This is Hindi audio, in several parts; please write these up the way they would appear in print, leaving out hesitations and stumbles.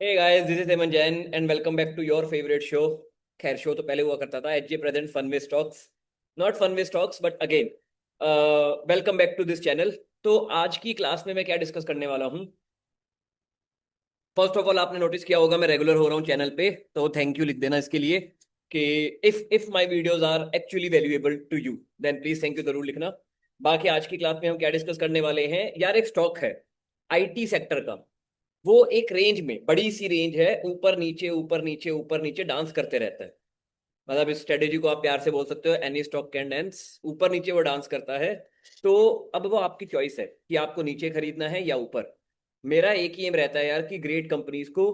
Hey guys, this is Heman Jain and welcome back to your favourite show. खैर, शो तो पहले हुआ करता था H J present fun with stocks. Not fun with stocks but again welcome back to this channel. तो आज की क्लास में मैं क्या डिस्कस करने वाला हूँ। फर्स्ट ऑफ ऑल, आपने नोटिस किया होगा मैं रेगुलर हो रहा हूँ चैनल पे, तो थैंक यू लिख देना इसके लिए कि if my videos are actually valuable to you then please thank you जरूर लिखना। बाकी आज की क्लास में हम क्या डिस्कस करने वाले हैं यार, एक स्टॉक है आईटी सेक्टर का। वो एक रेंज में, बड़ी सी रेंज है, ऊपर नीचे ऊपर नीचे ऊपर नीचे डांस करते रहता है। मतलब इस स्ट्रेटेजी को आप प्यार से बोल सकते हो एनी स्टॉक कैन डांस, ऊपर नीचे वो डांस करता है। तो अब वो आपकी चॉइस है कि आपको नीचे खरीदना है या ऊपर। मेरा एक ही एम रहता है यार कि ग्रेट कंपनीज को,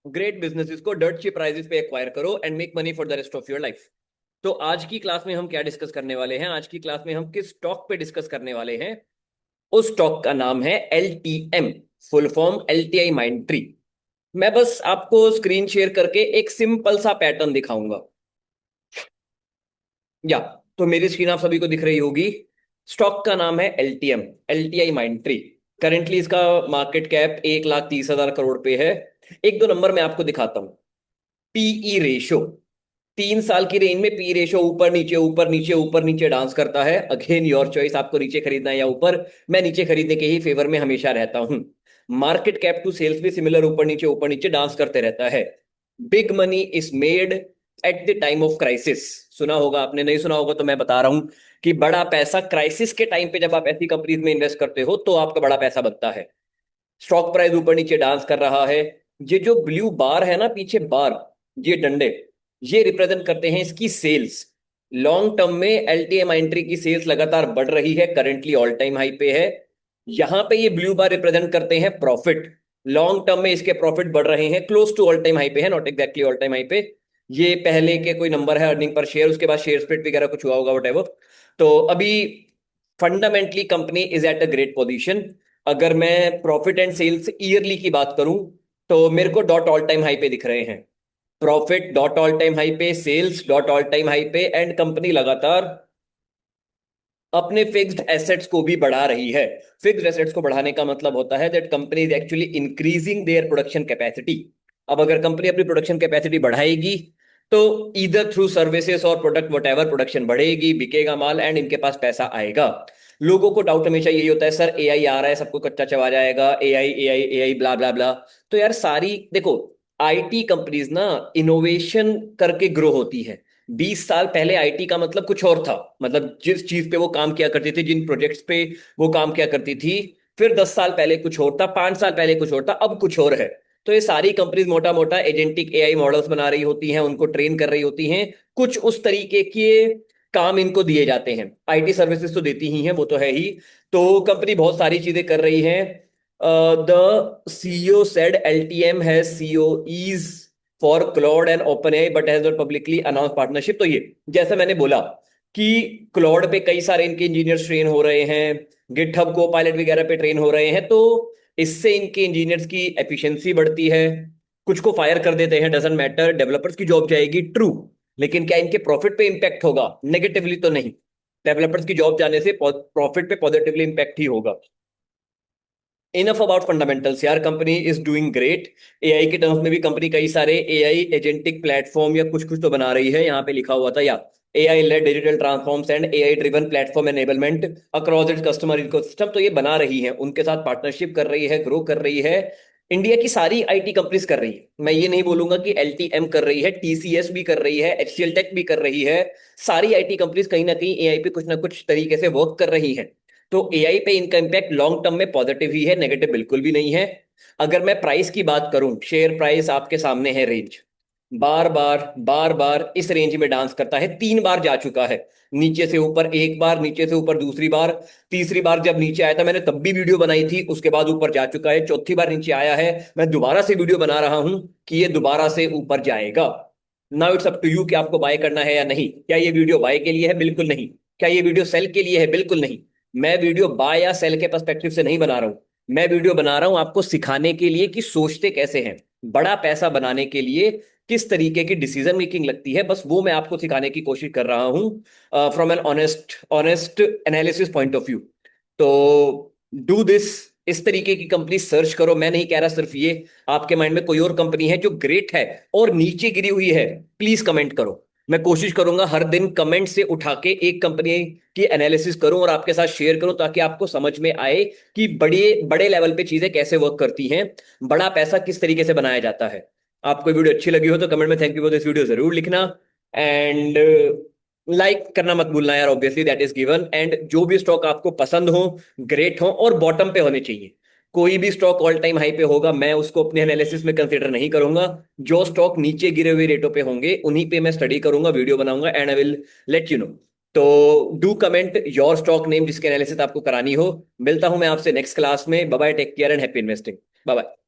ग्रेट बिजनेसेस को डर्ट चीप प्राइसेस पे एक्वायर करो and make money for the rest of your life. तो आज की क्लास में हम क्या डिस्कस करने वाले हैं, आज की क्लास में हम किस स्टॉक पे डिस्कस करने वाले हैं। उस स्टॉक का नाम है L T M, full form L T I Mindtree. मैं बस आपको स्क्रीन शेयर करके एक सिंपल सा पैटर्न दिखाऊंगा। या तो मेरी स्क्रीन आप सभी को दिख रही होगी। स्टॉक का नाम है LTM, LTI mind tree. Currently इसका मार्केट कैप 1,30,000 करोड़ पे है। एक दो नंबर मैं आपको दिखाता हूं। पीई रेशो, 3 साल की रेंज में पी रेशो ऊपर नीचे ऊपर नीचे ऊपर नीचे डांस करता है। अगेन योर चॉइस, आपको नीचे खरीदना है या ऊपर। मैं नीचे खरीदने के ही फेवर में हमेशा रहता हूं। मार्केट कैप टू सेल्स भी सिमिलर ऊपर नीचे डांस करते रहता है। Big money is made at the time of crisis. सुना होगा आपने, नहीं सुना होगा तो मैं बता रहा हूं कि बड़ा पैसा क्राइसिस के टाइम पे जब आप ऐसी कंपनीज में इन्वेस्ट करते हो तो आपका बड़ा पैसा बनता है। स्टॉक प्राइस ऊपर नीचे डांस कर रहा है। ये जो ब्लू बार है ना पीछे बार, ये डंडे, ये रिप्रेजेंट करते हैं इसकी सेल्स। लॉन्ग टर्म में एलटीएम एंट्री की सेल्स लगातार बढ़ रही है, करंटली ऑल टाइम हाई पे है। यहां पे ये ब्लू बार रिप्रेजेंट करते हैं प्रॉफिट। लॉन्ग टर्म में इसके प्रॉफिट बढ़ रहे हैं, close to all time high पे है, not exactly all time high पे। ये पहले के कोई नंबर है अर्निंग पर शेयर, उसके बाद शेयर स्प्लिट वगैरह कुछ हुआ होगा, वट। तो अभी fundamentally company is at a great position. अगर मैं प्रॉफिट एंड सेल्स ईयरली की बात करूं तो मेरे co dot all time high पे दिख रहे हैं। Profit dot all time high पे, sales dot all time high पे, एंड कंपनी लगातार अपने फिक्स्ड एसेट्स को भी बढ़ा रही है। फिक्स्ड एसेट्स को बढ़ाने का मतलब होता है that company is actually increasing their production capacity. अब अगर कंपनी अपनी प्रोडक्शन कैपेसिटी बढ़ाएगी तो इधर थ्रू सर्विसेज और प्रोडक्ट वट एवर, प्रोडक्शन बढ़ेगी, बिकेगा माल एंड इनके पास पैसा आएगा। लोगों को डाउट हमेशा यही होता है, सर एआई आ रहा है सबको कच्चा चबा जाएगा, एआई एआई एआई ब्ला ब्ला ब्ला। तो यार सारी देखो, आईटी कंपनीज ना इनोवेशन करके ग्रो होती है। 20 साल पहले आईटी का मतलब कुछ और था। मतलब जिस चीज पे वो काम किया करती थी, जिन प्रोजेक्ट्स पे वो काम किया करती थी, फिर 10 साल पहले कुछ और था, 5 साल पहले कुछ और था, अब कुछ और है। तो ये सारी कंपनीज मोटा मोटा एजेंटिक एआई मॉडल्स बना रही होती हैं, उनको ट्रेन कर रही होती हैं। कुछ उस तरीके के काम इनको दिए जाते हैं। आईटी सर्विसेज तो देती ही हैं, वो तो है ही। तो कंपनी बहुत सारी चीजें कर रही है। The CEO said LTM has COEs for Claude and OpenAI but has not publicly announce partnership. तो ये जैसा मैंने बोला कि क्लॉड पे कई सारे इनके इंजीनियर्स ट्रेन हो रहे हैं, गिटहब को पायलट वगैरह पे ट्रेन हो रहे हैं, तो इससे इनके इंजीनियर्स की एफिशिएंसी बढ़ती है। कुछ को फायर कर देते हैं, डजंट मैटर, डेवलपर्स की जॉब जाएगी, ट्रू। लेकिन क्या इनके प्रॉफिट पे इंपैक्ट होगा? नेगेटिवली तो नहीं। डेवलपर्स की जॉब जाने से प्रॉफिट पे पॉजिटिवली इंपैक्ट ही होगा। इनफ अबाउट फंडामेंटल्स यार, company is doing great. AI के टर्म्स में भी कंपनी कई सारे एआई एजेंटिक प्लेटफॉर्म या कुछ कुछ तो बना रही है। यहाँ पे लिखा हुआ था या AI led digital transforms and AI driven platform enablement across its customer ecosystem. तो ये बना रही है, उनके साथ पार्टनरशिप कर रही है, ग्रो कर रही है। इंडिया की सारी आईटी कंपनीज कर रही है। मैं ये नहीं बोलूंगा कि एलटीएम कर रही है, टीसीएस भी कर रही है, एचसीएल टेक भी कर रही है। सारी आईटी कंपनीज कहीं ना कहीं एआई पे कुछ ना कुछ तरीके से वर्क कर रही है। तो एआई पे इनका इम्पैक्ट लॉन्ग टर्म में पॉजिटिव ही है, नेगेटिव बिल्कुल भी नहीं है। अगर मैं प्राइस की बात करूं, शेयर प्राइस आपके सामने है, रेंज बार बार इस रेंज में डांस करता है। 3 बार जा चुका है, नीचे से ऊपर एक बार, नीचे से ऊपर दूसरी बार, तीसरी बार जब नीचे आया था मैंने तब भी वीडियो बनाई थी, उसके बाद ऊपर जा चुका है, चौथी बार नीचे आया है, मैं दोबारा से वीडियो बना रहा हूं कि ये दोबारा से ऊपर जाएगा। Now it's up to you कि आपको बाय करना है या नहीं। क्या ये वीडियो बाय के लिए है? बिल्कुल नहीं। क्या ये वीडियो सेल के लिए है? बिल्कुल नहीं। मैं वीडियो बाय या सेल के पर्सपेक्टिव से नहीं बना रहा हूं। मैं वीडियो बना रहा हूं आपको सिखाने के लिए कि सोचते कैसे हैं, बड़ा पैसा बनाने के लिए किस तरीके की डिसीजन मेकिंग लगती है, बस वो मैं आपको सिखाने की कोशिश कर रहा हूं from an honest honest analysis point of view. तो डू दिस इस तरीके की कंपनी सर्च करो। मैं नहीं कह रहा सिर्फ ये, आपके माइंड में कोई और कंपनी है जो ग्रेट है और नीचे गिरी हुई है, प्लीज कमेंट करो। मैं कोशिश करूंगा हर दिन कमेंट से उठा के एक कंपनी की एनालिसिस करूं और आपके साथ शेयर करूं, ताकि आपको समझ में आए कि बड़े बड़े लेवल पे चीजें कैसे वर्क करती हैं, बड़ा पैसा किस तरीके से बनाया जाता है। आपको वीडियो अच्छी लगी हो तो कमेंट में thank you for this video जरूर लिखना। एंड लाइक करना मत भूलना यार, obviously that is given. And जो भी स्टॉक आपको पसंद हो, ग्रेट हो और बॉटम पे होने चाहिए। कोई भी स्टॉक ऑल टाइम हाई पे होगा मैं उसको अपने एनालिसिस में कंसीडर नहीं करूंगा। जो स्टॉक नीचे गिरे हुए रेटों पे होंगे उन्हीं पे मैं स्टडी करूंगा, वीडियो बनाऊंगा, and I will let you know. तो do comment your stock name जिसके एनालिसिस आपको करानी हो। मिलता हूं मैं आपसे नेक्स्ट क्लास में। Bye bye, take care and happy investing. Bye bye.